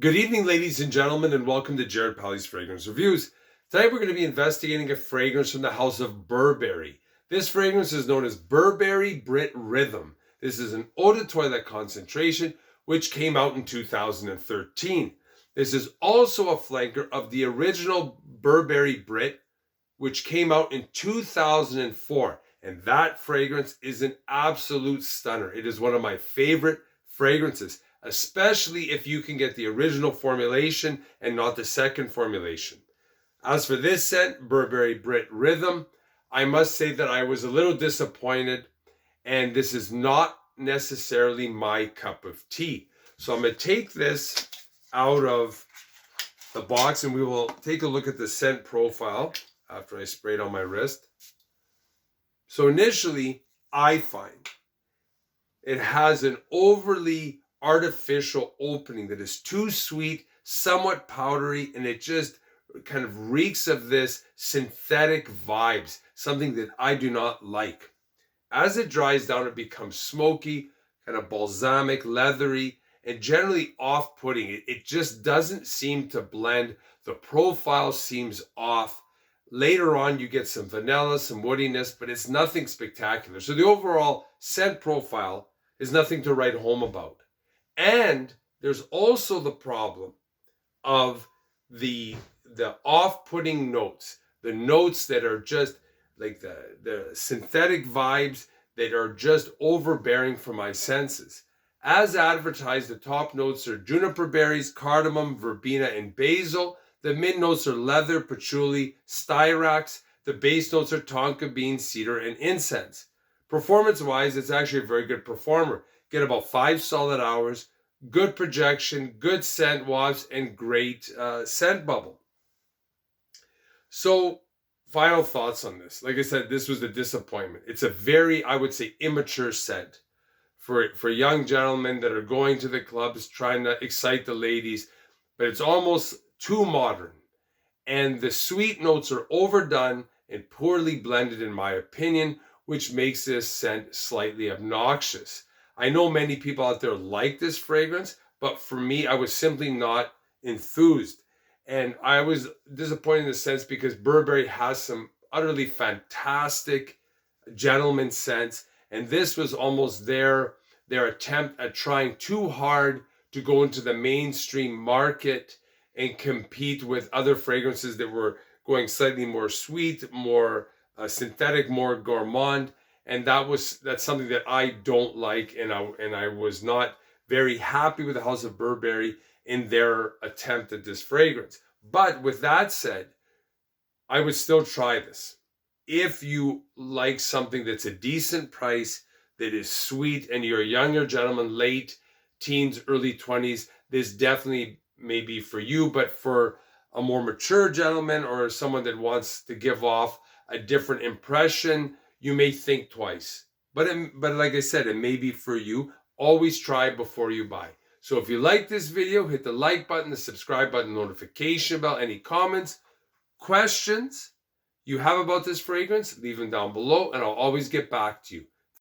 Good evening, ladies and gentlemen, and welcome to Jared Palley's Fragrance Reviews. Tonight we're going to be investigating a fragrance from the house of Burberry. This fragrance is known as Burberry Brit Rhythm. This is an eau de toilette concentration which came out in 2013. This is also a flanker of the original Burberry Brit, which came out in 2004. And that fragrance is an absolute stunner. It is one of my favorite fragrances, especially if you can get the original formulation and not the second formulation. As for this scent, Burberry Brit Rhythm, I must say that I was a little disappointed, and this is not necessarily my cup of tea. So I'm going to take this out of the box and we will take a look at the scent profile after I spray it on my wrist. So initially, I find it has an overly artificial opening that is too sweet, somewhat powdery, and it just kind of reeks of this synthetic vibes, something that I do not like. As it dries down, it becomes smoky, kind of balsamic, leathery, and generally off-putting. It just doesn't seem to blend. The profile seems off. Later on, you get some vanilla, some woodiness, but it's nothing spectacular. So the overall scent profile is nothing to write home about. And there's also the problem of the off-putting notes, the notes that are just like the synthetic vibes that are just overbearing for my senses. As advertised, the top notes are juniper berries, cardamom, verbena, and basil. The mid notes are leather, patchouli, styrax. The base notes are tonka bean, cedar, and incense. Performance-wise, it's actually a very good performer. Get about 5 solid hours, good projection, good scent wafts, and great scent bubble. So, final thoughts on this. Like I said, this was a disappointment. It's a very, I would say, immature scent for young gentlemen that are going to the clubs, trying to excite the ladies, but it's almost too modern. And the sweet notes are overdone and poorly blended, in my opinion, which makes this scent slightly obnoxious. I know many people out there like this fragrance, but for me, I was simply not enthused. And I was disappointed in the sense because Burberry has some utterly fantastic gentleman scents, and this was almost their attempt at trying too hard to go into the mainstream market and compete with other fragrances that were going slightly more sweet, more synthetic, more gourmand. And that's something that I don't like, and I was not very happy with the House of Burberry in their attempt at this fragrance. But with that said, I would still try this. If you like something that's a decent price, that is sweet, and you're a younger gentleman, late teens, early 20s, this definitely may be for you. But for a more mature gentleman or someone that wants to give off a different impression, you may think twice. But like I said, it may be for you. Always try before you buy. So if you like this video, hit the like button, the subscribe button, notification bell. Any comments, questions you have about this fragrance, leave them down below, and I'll always get back to you.